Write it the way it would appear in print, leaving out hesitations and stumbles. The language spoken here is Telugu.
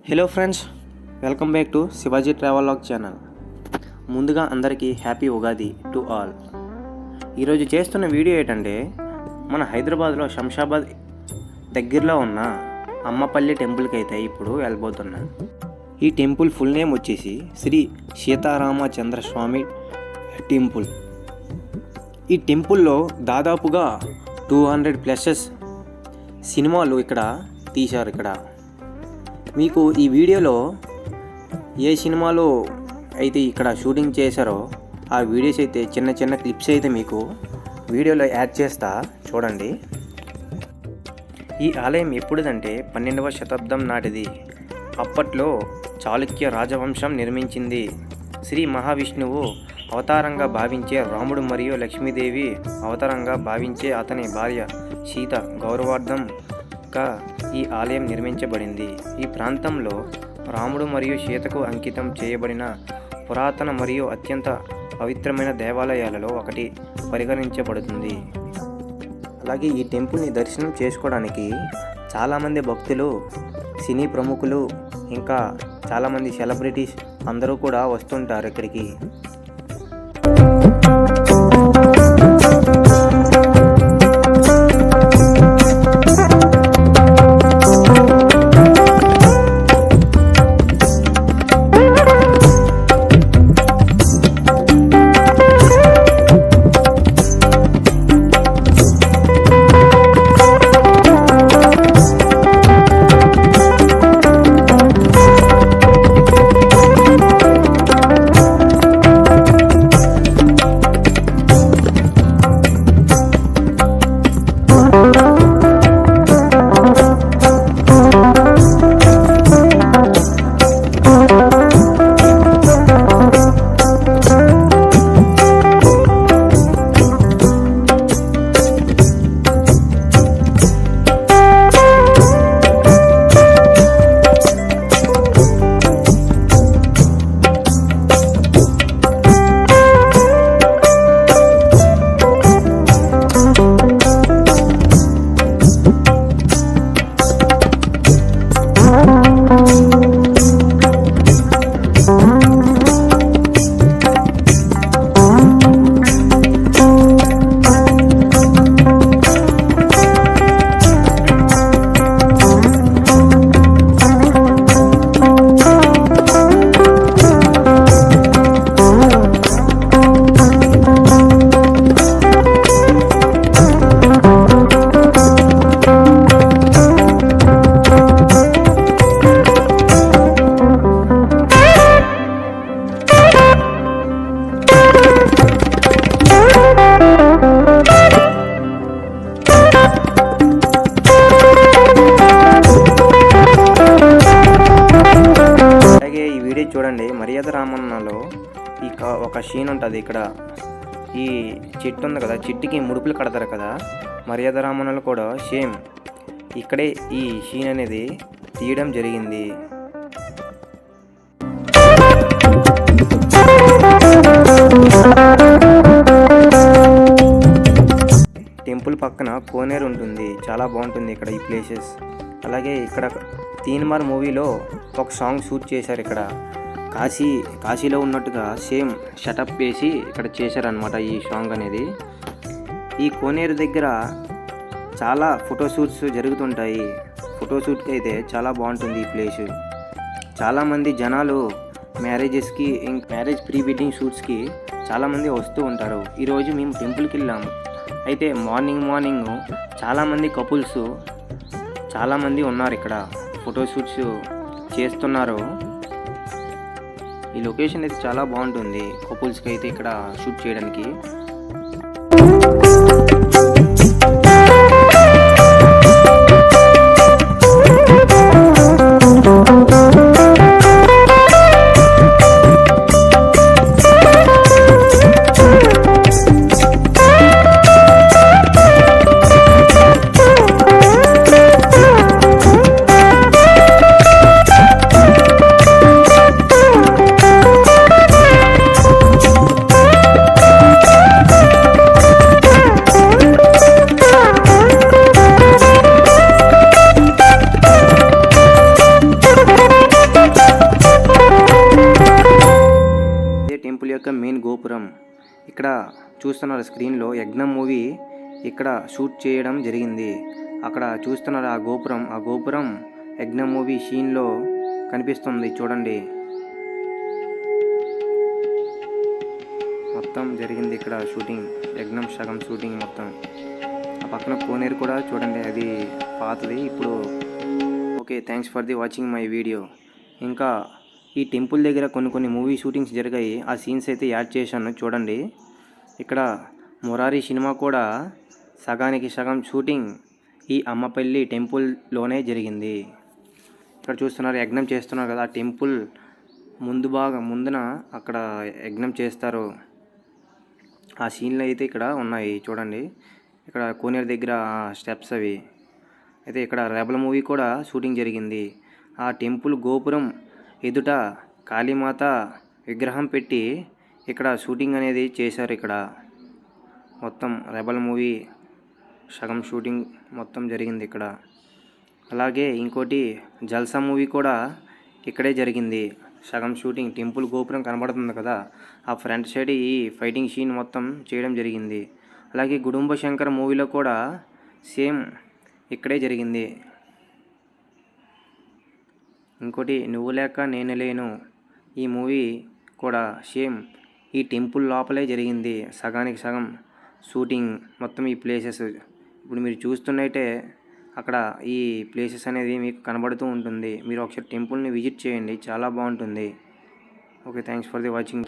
Hello friends, welcome back to Shivaji travelogue channel. ముందుగా అందరికీ హ్యాపీ ఉగాది టు ఆల్. ఈరోజు చేస్తున్న వీడియో ఏంటంటే మన హైదరాబాద్లో శంషాబాద్ దగ్గరలో ఉన్న అమ్మపల్లి టెంపుల్కి అయితే ఇప్పుడు వెళ్ళబోతున్నాను. ఈ టెంపుల్ ఫుల్ నేమ్ వచ్చేసి శ్రీ సీతారామచంద్ర స్వామి టెంపుల్. ఈ టెంపుల్లో దాదాపుగా 200+ సినిమాలు ఇక్కడ తీశారు. ఇక్కడ మీకు ఈ వీడియోలో ఏ సినిమాలో అయితే ఇక్కడ షూటింగ్ చేశారో ఆ వీడియోస్ అయితే చిన్న చిన్న క్లిప్స్ అయితే మీకు వీడియోలో యాడ్ చేస్తా, చూడండి. ఈ ఆలయం ఎప్పుడుదంటే 12వ శతాబ్దం నాటిది. అప్పట్లో చాళుక్య రాజవంశం నిర్మించింది. శ్రీ మహావిష్ణువు అవతారంగా భావించే రాముడు మరియు లక్ష్మీదేవి అవతారంగా భావించే అతని భార్య సీత గౌరవార్థంగా ఈ ఆలయం నిర్మించబడింది. ఈ ప్రాంతంలో రాముడు మరియు సీతకు అంకితం చేయబడిన పురాతన మరియు అత్యంత పవిత్రమైన దేవాలయాలలో ఒకటి పరిగణించబడుతుంది. అలాగే ఈ టెంపుల్ని దర్శనం చేసుకోవడానికి చాలామంది భక్తులు, సినీ ప్రముఖులు, ఇంకా చాలామంది సెలబ్రిటీస్ అందరూ కూడా వస్తుంటారు ఇక్కడికి. చూడండి, మర్యాద రామన్నలో ఒక సీన్ ఉంటుంది. ఇక్కడ ఈ చెట్టు ఉంది కదా, చెట్టుకి ముడుపులు కడతారు కదా. మర్యాద రామన్నలో కూడా సేమ్ ఇక్కడే ఈ సీన్ అనేది తీయడం జరిగింది. టెంపుల్ పక్కన కోనేరు ఉంటుంది, చాలా బాగుంటుంది ఇక్కడ ఈ ప్లేసెస్. అలాగే ఇక్కడ తీన్మార్ మూవీలో ఒక సాంగ్ షూట్ చేశారు. ఇక్కడ కాశీలో ఉన్నట్టుగా సేమ్ షటప్ వేసి ఇక్కడ చేశారనమాట ఈ సాంగ్ అనేది. ఈ కోనేరు దగ్గర చాలా ఫోటోషూట్స్ జరుగుతుంటాయి. ఫోటోషూట్కి అయితే చాలా బాగుంటుంది ఈ ప్లేస్. చాలామంది జనాలు మ్యారేజెస్కి, మ్యారేజ్ ప్రీ వెడ్డింగ్ షూట్స్కి చాలామంది వస్తూ ఉంటారు. ఈరోజు మేము టెంపుల్కి వెళ్ళాము. అయితే మార్నింగ్ చాలామంది కపుల్స్ చాలామంది ఉన్నారు ఇక్కడ, ఫోటోషూట్స్ చేస్తున్నారు. ఈ లొకేషన్ అయితే చాలా బాగుంటుంది కపుల్స్కి అయితే ఇక్కడ షూట్ చేయడానికి. యొక్క మెయిన్ గోపురం. ఇక్కడ చూస్తున్నారు స్క్రీన్లో యజ్ఞం మూవీ ఇక్కడ షూట్ చేయడం జరిగింది. అక్కడ చూస్తున్నారు ఆ గోపురం యజ్ఞం మూవీ సీన్లో కనిపిస్తుంది చూడండి. మొత్తం జరిగింది ఇక్కడ షూటింగ్, యజ్ఞం సగం షూటింగ్ మొత్తం. ఆ పక్కన కోనేరు కూడా చూడండి, అది పాతది ఇప్పుడు. Okay, thanks for the watching my video. ఇంకా ఈ టెంపుల్ దగ్గర కొన్ని మూవీ షూటింగ్స్ జరిగాయి, ఆ సీన్స్ అయితే యాడ్ చేశాను చూడండి. ఇక్కడ మురారి సినిమా కూడా సగానికి సగం షూటింగ్ ఈ అమ్మపల్లి టెంపుల్లోనే జరిగింది. ఇక్కడ చూస్తున్నారు యజ్ఞం చేస్తున్నారు కదా, ఆ టెంపుల్ ముందున అక్కడ యజ్ఞం చేస్తారు. ఆ సీన్లు అయితే ఇక్కడ ఉన్నాయి చూడండి. ఇక్కడ కోనేరు దగ్గర స్టెప్స్ అవి అయితే ఇక్కడ రెబల్ మూవీ కూడా షూటింగ్ జరిగింది. ఆ టెంపుల్ గోపురం ఎదుట కాళీమాత విగ్రహం పెట్టి ఇక్కడ షూటింగ్ అనేది చేశారు. ఇక్కడ మొత్తం రెబల్ మూవీ సగం షూటింగ్ మొత్తం జరిగింది ఇక్కడ. అలాగే ఇంకోటి జల్సా మూవీ కూడా ఇక్కడే జరిగింది. సగం షూటింగ్ టెంపుల్ గోపురం కనబడుతుంది కదా, ఆ ఫ్రంట్ సైడ్ ఈ ఫైటింగ్ సీన్ మొత్తం చేయడం జరిగింది. అలాగే గుడుంబ శంకర్ మూవీలో కూడా సేమ్ ఇక్కడే జరిగింది. ఇంకోటి నువ్వు లేక నేను లేను, ఈ మూవీ కూడా సేమ్ ఈ టెంపుల్ లోపలే జరిగింది. సగానికి సగం షూటింగ్ మొత్తం ఈ ప్లేసెస్ ఇప్పుడు మీరు చూస్తున్నట్టే అక్కడ ఈ ప్లేసెస్ అనేది మీకు కనబడుతూ ఉంటుంది. మీరు ఒకసారి టెంపుల్ని విజిట్ చేయండి, చాలా బాగుంటుంది. Okay, thanks for the watching.